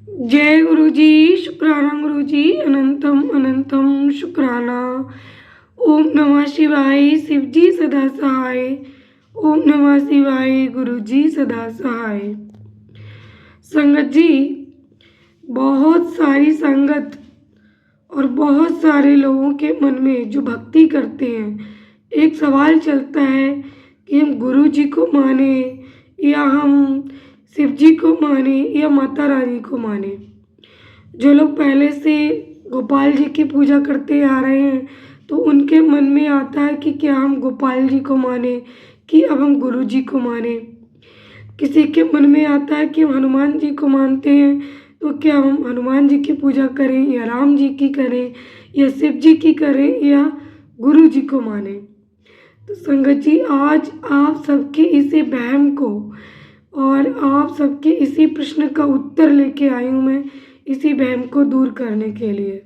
जय गुरु जी। शुक्राना गुरु जी, अनंतम अनंतम शुक्राना। ओम नमः शिवाय, शिव जी सदा सहाय। ओम नमः शिवाय, गुरु जी सदा सहाय। संगत जी, बहुत सारी संगत और बहुत सारे लोगों के मन में जो भक्ति करते हैं, एक सवाल चलता है कि हम गुरु जी को माने या हम शिव जी को माने या माता रानी को माने। जो लोग पहले से गोपाल जी की पूजा करते आ रहे हैं तो उनके मन में आता है कि क्या हम गोपाल जी को माने कि अब हम गुरु जी को माने। किसी के मन में आता है कि हम हनुमान जी को मानते हैं तो क्या हम हनुमान जी की पूजा करें या राम जी की करें या शिव जी की करें या गुरु जी को माने। तो संगत जी, आज आप सबके इसी वहम को और आप सबके इसी प्रश्न का उत्तर लेके आई हूँ मैं, इसी वहम को दूर करने के लिए।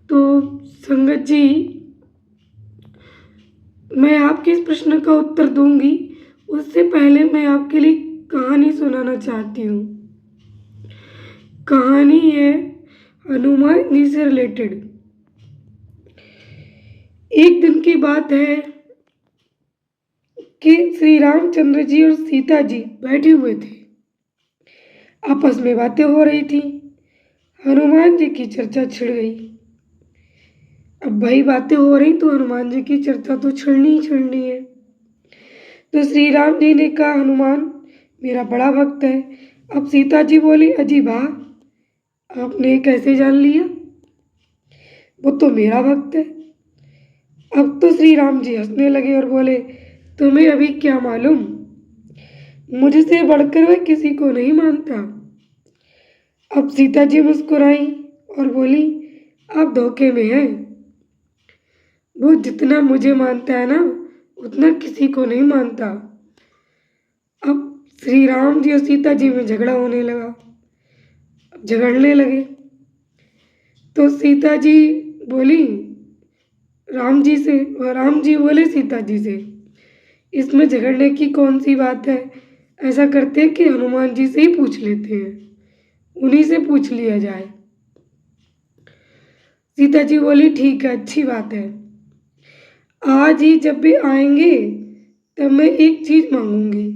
तो संगत जी, मैं आपके इस प्रश्न का उत्तर दूंगी, उससे पहले मैं आपके लिए कहानी सुनाना चाहती हूँ। कहानी है हनुमान जी से रिलेटेड। एक दिन की बात है कि श्री रामचंद्र जी और सीता जी बैठे हुए थे। आपस में बातें हो रही थी। हनुमान जी की चर्चा छिड़ गई। अब भाई बातें हो रही तो हनुमान जी की चर्चा तो छिड़नी ही छिड़नी है। तो श्री राम जी ने कहा, हनुमान मेरा बड़ा भक्त है। अब सीता जी बोली, अजी वाह, आपने कैसे जान लिया? वो तो मेरा भक्त है। अब तो श्री राम जी हंसने लगे और बोले, तुम्हें अभी क्या मालूम, मुझसे बढ़कर वह किसी को नहीं मानता। अब सीता जी मुस्कुराई और बोली, आप धोखे में हैं। वो जितना मुझे मानता है ना, उतना किसी को नहीं मानता। अब श्री राम जी और सीता जी में झगड़ा होने लगा। अब झगड़ने लगे तो सीता जी बोली राम जी से और राम जी बोले सीता जी से, इसमें झगड़ने की कौन सी बात है? ऐसा करते हैं कि हनुमान जी से ही पूछ लेते हैं, उन्हीं से पूछ लिया जाए। सीता जी बोली, ठीक है, अच्छी बात है। आज ही जब भी आएंगे तब मैं एक चीज मांगूंगी,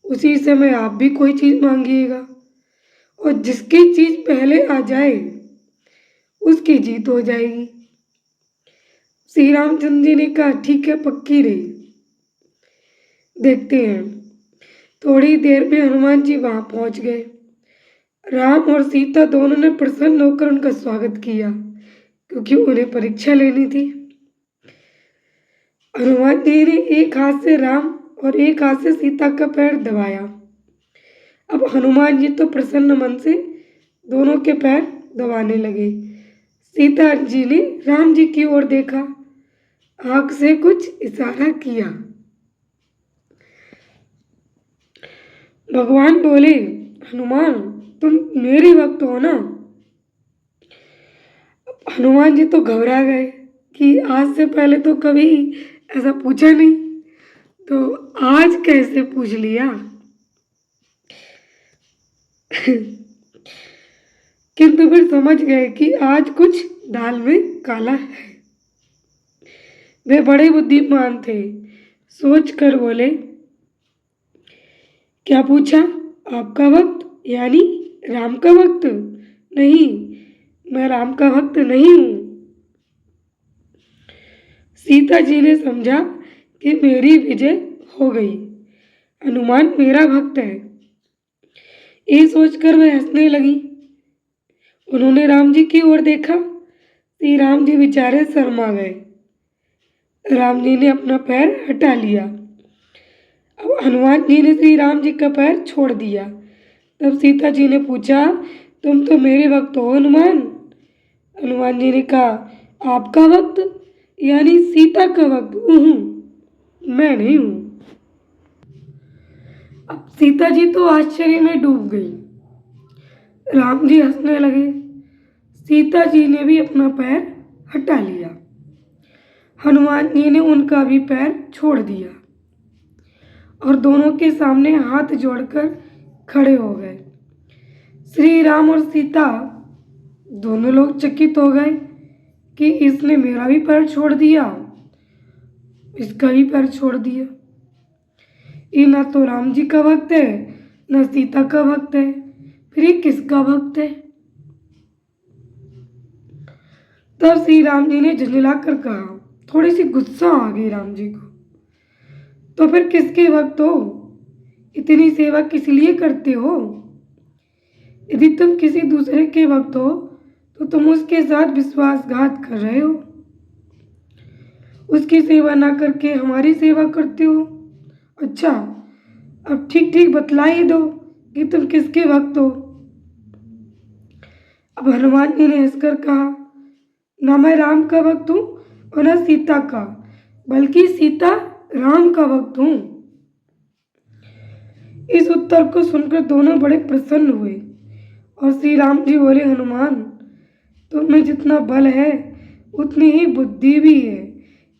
उसी समय आप भी कोई चीज मांगिएगा, और जिसकी चीज पहले आ जाए उसकी जीत हो जाएगी। श्री रामचंद्र जी ने कहा, ठीक है, पक्की रही। देखते हैं। थोड़ी देर में हनुमान जी वहां पहुंच गए। राम और सीता दोनों ने प्रसन्न होकर उनका स्वागत किया, क्योंकि उन्हें परीक्षा लेनी थी। हनुमान जी ने एक हाथ से राम और एक हाथ से सीता का पैर दबाया। अब हनुमान जी तो प्रसन्न मन से दोनों के पैर दबाने लगे। सीता जी ने राम जी की ओर देखा, आंख से कुछ इशारा किया। भगवान बोले, हनुमान तुम मेरे भक्त हो ना? हनुमान जी तो घबरा गए कि आज से पहले तो कभी ऐसा पूछा नहीं, तो आज कैसे पूछ लिया। किंतु फिर समझ गए कि आज कुछ दाल में काला है। वे बड़े बुद्धिमान थे। सोच कर बोले, क्या पूछा? आपका भक्त यानी राम का भक्त? नहीं, मैं राम का भक्त नहीं हूं। सीता जी ने समझा कि मेरी विजय हो गई, हनुमान मेरा भक्त है। ये सोचकर वह हंसने लगी। उन्होंने राम जी की ओर देखा। श्री राम जी बेचारे शर्मा गए। राम जी ने अपना पैर हटा लिया। अब हनुमान जी ने श्री राम जी का पैर छोड़ दिया। तब सीता जी ने पूछा, तुम तो मेरे भक्त हो हनुमान? हनुमान जी ने कहा, आपका भक्त यानी सीता का भक्त हूँ, मैं नहीं हूँ। अब सीता जी तो आश्चर्य में डूब गई। राम जी हंसने लगे। सीता जी ने भी अपना पैर हटा लिया। हनुमान जी ने उनका भी पैर छोड़ दिया और दोनों के सामने हाथ जोड़कर खड़े हो गए। श्री राम और सीता दोनों लोग चकित हो गए कि इसने मेरा भी पैर छोड़ दिया, इसका भी पैर छोड़ दिया। ये ना तो राम जी का भक्त है, ना सीता का भक्त है, फिर ये किसका भक्त है? तब श्री राम जी ने झुंझला कर कहा, थोड़ी सी गुस्सा आ गई राम जी को, तो फिर किसके भक्त हो? इतनी सेवा किस लिए करते हो? यदि तुम किसी दूसरे के भक्त हो तो तुम उसके साथ विश्वासघात कर रहे हो। उसकी सेवा ना करके हमारी सेवा करते हो। अच्छा, अब ठीक ठीक बतलाई दो कि तुम किसके भक्त हो। अब हनुमान जी ने हंसकर कहा, ना मैं राम का भक्त हूं और ना सीता का, बल्कि सीता राम का भक्त हूं। इस उत्तर को सुनकर दोनों बड़े प्रसन्न हुए और श्री राम जी बोले, हनुमान, तुम में जितना बल है उतनी ही बुद्धि भी है,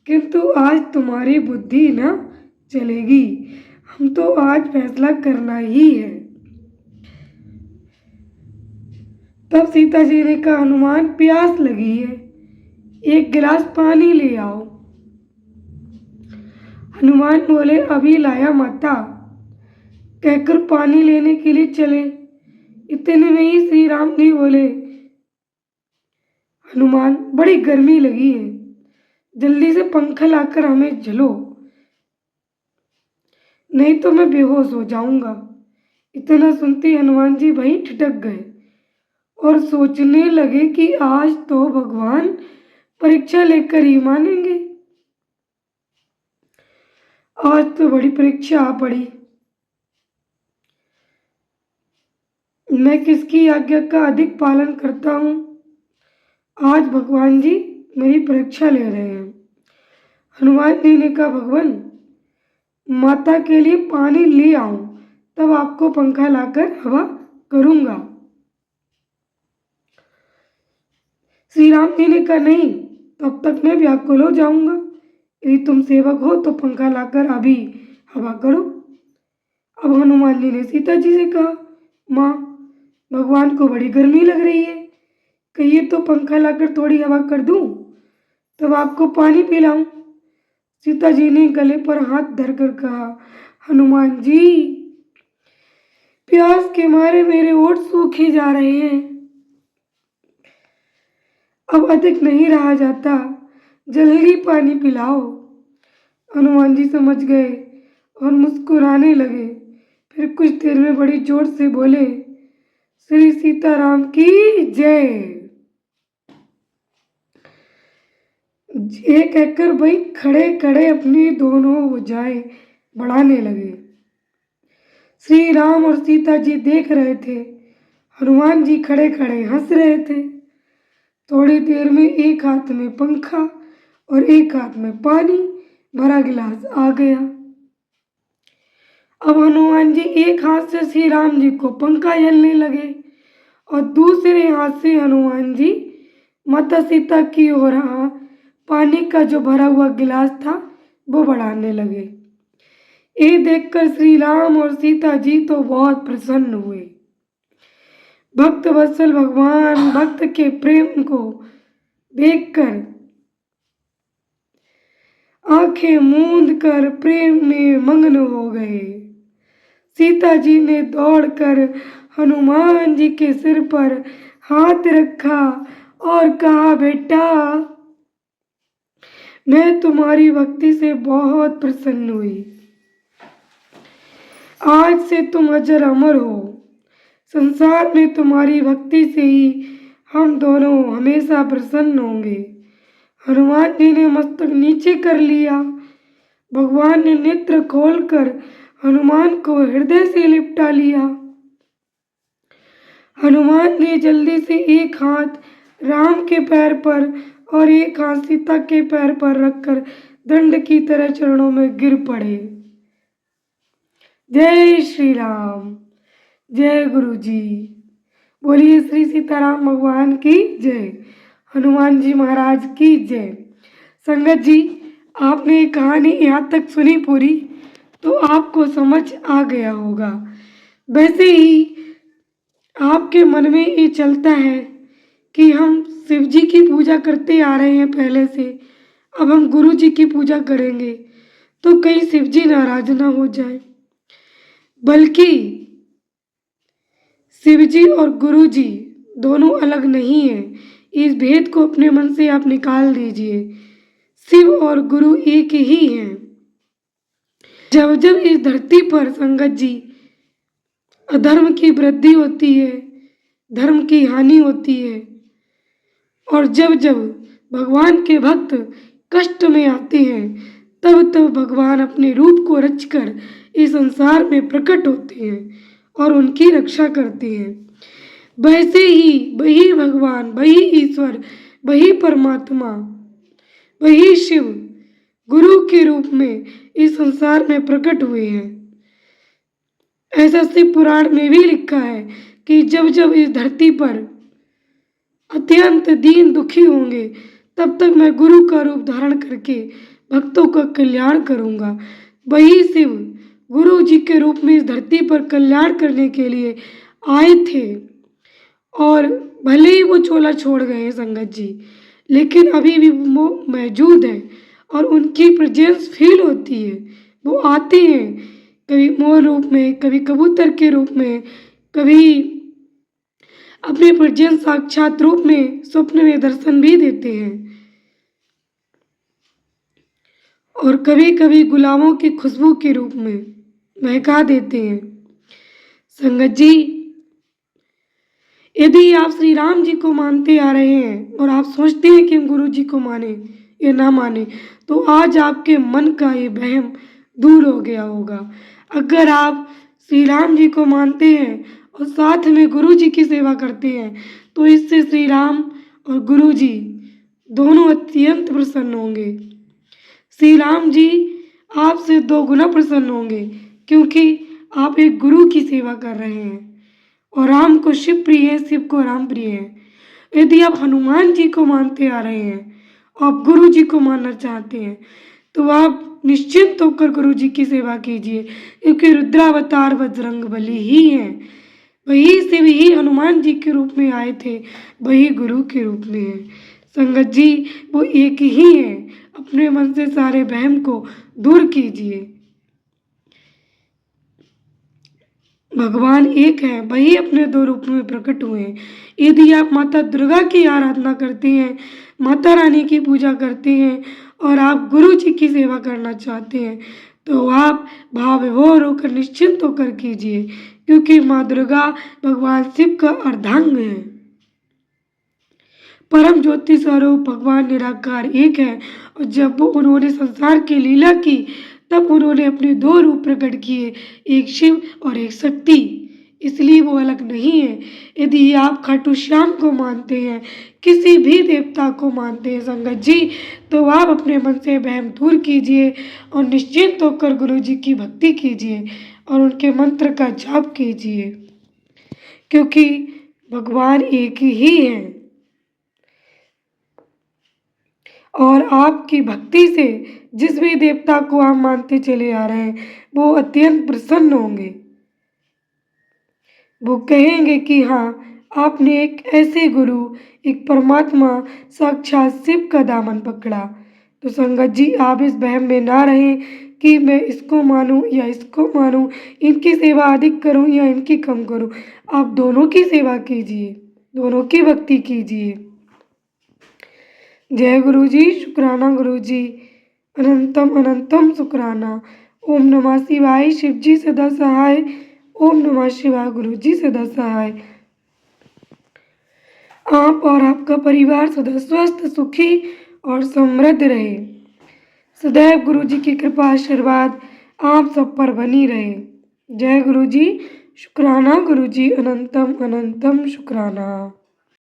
किंतु आज तुम्हारी बुद्धि ना चलेगी। हम तो आज फैसला करना ही है। तब सीता जी ने कहा, हनुमान, प्यास लगी है, एक गिलास पानी ले आओ। हनुमान बोले, अभी लाया माता, कहकर पानी लेने के लिए चले। इतने में ही श्री राम जी बोले, हनुमान, बड़ी गर्मी लगी है, जल्दी से पंखा लाकर हमें झलो, नहीं तो मैं बेहोश हो जाऊंगा। इतना सुनते हनुमान जी वहीं ठिठक गए और सोचने लगे कि आज तो भगवान परीक्षा लेकर ही मानेंगे। आज तो बड़ी परीक्षा आ पड़ी। मैं किसकी आज्ञा का अधिक पालन करता हूँ। आज भगवान जी मेरी परीक्षा ले रहे हैं। हनुमान जी ने कहा, भगवान, माता के लिए पानी ले आऊं, तब आपको पंखा लाकर हवा करूंगा। श्री राम जी ने कहा, नहीं, तब तक मैं व्याकुल हो जाऊंगा। यदि तुम सेवक हो तो पंखा लाकर अभी हवा करो। अब हनुमान जी ने सीता जी से कहा, माँ, भगवान को बड़ी गर्मी लग रही है, कहिए तो पंखा लाकर थोड़ी हवा कर दूं, तब आपको पानी पिलाऊं। सीता जी ने गले पर हाथ धरकर कहा, हनुमान जी, प्यास के मारे मेरे ओठ सूखे जा रहे हैं, अब अधिक नहीं रहा जाता, जल्दी पानी पिलाओ। हनुमान जी समझ गए और मुस्कुराने लगे। फिर कुछ देर में बड़ी जोर से बोले, श्री सीताराम की जय। ये कहकर भाई खड़े खड़े अपनी दोनों भुजाएं बढ़ाने लगे। श्री राम और सीता जी देख रहे थे, हनुमान जी खड़े खड़े हंस रहे थे। थोड़ी देर में एक हाथ में पंखा और एक हाथ में पानी भरा गिलास आ गया। अब हनुमान जी एक हाथ से श्री राम जी को पंखा झेलने लगे और दूसरे हाथ से हनुमान जी माता सीता की ओर पानी का जो भरा हुआ गिलास था वो बढ़ाने लगे। ये देखकर श्री राम और सीता जी तो बहुत प्रसन्न हुए। भक्त वत्सल भगवान भक्त के प्रेम को देखकर आंखें मूंद कर प्रेम में मग्न हो गए। सीता जी ने दौड़कर हनुमान जी के सिर पर हाथ रखा और कहा, बेटा, मैं तुम्हारी भक्ति से बहुत प्रसन्न हुई। आज से तुम अजर अमर हो। संसार में तुम्हारी भक्ति से ही हम दोनों हमेशा प्रसन्न होंगे। हनुमान जी ने मस्तक नीचे कर लिया। भगवान ने नेत्र खोलकर हनुमान को हृदय से लिपटा लिया। हनुमान ने जल्दी से एक हाथ राम के पैर पर और एक हाथ सीता के पैर पर रखकर दंड की तरह चरणों में गिर पड़े। जय श्री राम, जय गुरु जी। बोलिए श्री सीताराम भगवान की जय, हनुमान जी महाराज की जय। संगत जी, आपने ये कहानी यहाँ तक सुनी पूरी तो आपको समझ आ गया होगा। वैसे ही आपके मन में ये चलता है कि हम शिव जी की पूजा करते आ रहे हैं पहले से, अब हम गुरु जी की पूजा करेंगे, तो कहीं शिव जी नाराज ना हो जाए। बल्कि शिव जी और गुरु जी दोनों अलग नहीं हैं। इस भेद को अपने मन से आप निकाल दीजिए। शिव और गुरु एक ही हैं। जब जब इस धरती पर संगत जी अधर्म की वृद्धि होती है, धर्म की हानि होती है, और जब जब भगवान के भक्त कष्ट में आते हैं, तब तब भगवान अपने रूप को रचकर इस संसार में प्रकट होते हैं और उनकी रक्षा करते हैं। वैसे ही वही भगवान, वही ईश्वर, वही परमात्मा, वही शिव गुरु के रूप में इस संसार में प्रकट हुए हैं। ऐसा शिव पुराण में भी लिखा है कि जब जब इस धरती पर अत्यंत दीन दुखी होंगे, तब तक मैं गुरु का रूप धारण करके भक्तों का कल्याण करूंगा। वही शिव गुरु जी के रूप में इस धरती पर कल्याण करने के लिए आए थे, और भले ही वो चोला छोड़ गए हैं संगत जी, लेकिन अभी भी वो मौजूद है और उनकी प्रेजेंस फील होती है। वो आते हैं, कभी मोर रूप में, कभी कबूतर के रूप में, कभी अपने प्रेजेंस साक्षात रूप में स्वप्न में दर्शन भी देते हैं, और कभी कभी गुलाबों की खुशबू के रूप में महका देते हैं। संगत जी, यदि आप श्री राम जी को मानते आ रहे हैं और आप सोचते हैं कि हम गुरु जी को माने या ना माने, तो आज आपके मन का ये वहम दूर हो गया होगा। अगर आप श्री राम जी को मानते हैं और साथ में गुरु जी की सेवा करते हैं, तो इससे श्री राम और गुरु जी दोनों अत्यंत प्रसन्न होंगे। श्री राम जी आपसे 2 गुना प्रसन्न होंगे, क्योंकि आप एक गुरु की सेवा कर रहे हैं, और राम को शिव प्रिय है, शिव को राम प्रिय है। यदि आप हनुमान जी को मानते आ रहे हैं, आप गुरु जी को मानना चाहते हैं, तो आप निश्चिंत होकर गुरु जी की सेवा कीजिए, क्योंकि रुद्रावतार बजरंग बली ही हैं। वही शिव ही हनुमान जी के रूप में आए थे, वही गुरु के रूप में है। संगत जी, वो एक ही है। अपने मन से सारे वहम को दूर कीजिए। भगवान एक है, वही अपने 2 रूप में प्रकट हुए हैं। यदि आप माता दुर्गा की आराधना करते हैं, माता रानी की पूजा करते हैं, और आप गुरु जी की सेवा करना चाहते हैं, तो आप भाव विभोर होकर निश्चिंत होकर कीजिए, क्योंकि माँ दुर्गा भगवान शिव का अर्धांग है। परम ज्योति स्वरूप भगवान निराकार एक है, और जब उन्होंने संसार की लीला की, तब उन्होंने अपने 2 रूप प्रकट किए, एक शिव और एक शक्ति, इसलिए वो अलग नहीं है। यदि आप खाटू श्याम को मानते हैं, किसी भी देवता को मानते हैं संगत जी, तो आप अपने मन से वहम दूर कीजिए और निश्चिंत होकर गुरु जी की भक्ति कीजिए और उनके मंत्र का जाप कीजिए, क्योंकि भगवान एक ही है। और आपकी भक्ति से जिस भी देवता को आप मानते चले आ रहे हैं, वो अत्यंत प्रसन्न होंगे। वो कहेंगे कि हाँ, आपने एक ऐसे गुरु, एक परमात्मा साक्षात शिव का दामन पकड़ा। तो संगत जी, आप इस वहम में ना रहें कि मैं इसको मानूं या इसको मानूं, इनकी सेवा अधिक करूं या इनकी कम करूं। आप दोनों की सेवा कीजिए, दोनों की भक्ति कीजिए। जय गुरु जी, शुक्राना गुरु जी, अनंतम अनंतम शुक्राना। ओम नमः शिवाय, शिव जी सदा सहाय। ओम नमः शिवाय, गुरु जी सदा सहाय। आप और आपका परिवार सदा स्वस्थ, सुखी और समृद्ध रहे। सदैव गुरु जी की कृपा आशीर्वाद आप सब पर बनी रहे। जय गुरु जी, शुक्राना गुरु जी, अनंतम अनंतम शुक्राना।